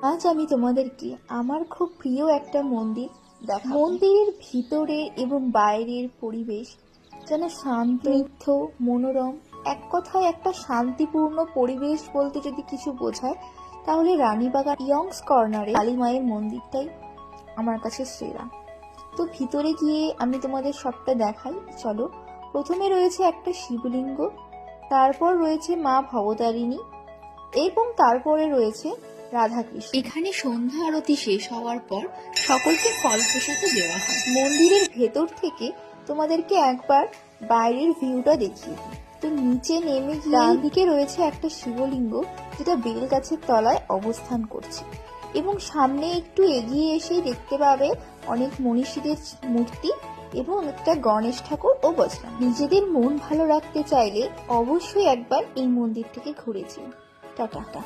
আজ আমি তোমাদেরকে আমার খুব প্রিয় একটা মন্দির দেখাবো। মন্দিরের ভিতরে এবং বাইরের পরিবেশ যেন শান্ত, মনোরম, এক কথায় একটা শান্তিপূর্ণ পরিবেশ বলতে যদি কিছু বোঝায় তাহলে রানীবাগান ইয়ংস কর্নারে কালী মায়ের মন্দিরটাই আমার কাছে সেরা। তো ভিতরে গিয়ে আমি তোমাদের সবটা দেখাই, চলো। প্রথমে রয়েছে একটা শিবলিঙ্গ, তারপর রয়েছে মা ভবতারিণী এবং তারপরে রয়েছে রাধাকৃষ্ণ। এখানে সন্ধ্যা আরতি শেষ হওয়ার পর সকলকে ফল প্রসাদ দেওয়া হয়। মন্দিরের ভেতর থেকে তোমাদেরকে একবার বাইরের ভিউটা দেখিয়ে দিই। তো নিচে নেমে গিয়ে ডান দিকে রয়েছে একটা শিবলিঙ্গ, যেটা বেল গাছের তলায় অবস্থান করছে, এবং সামনে একটু এগিয়ে এসেই দেখতে পাবে অনেক মনীষীদের মূর্তি এবং একটা গণেশ ঠাকুর ও বজরং। নিজেদের মন ভালো রাখতে চাইলে অবশ্যই একবার এই মন্দিরটিকে ঘুরে যেও। টাটা।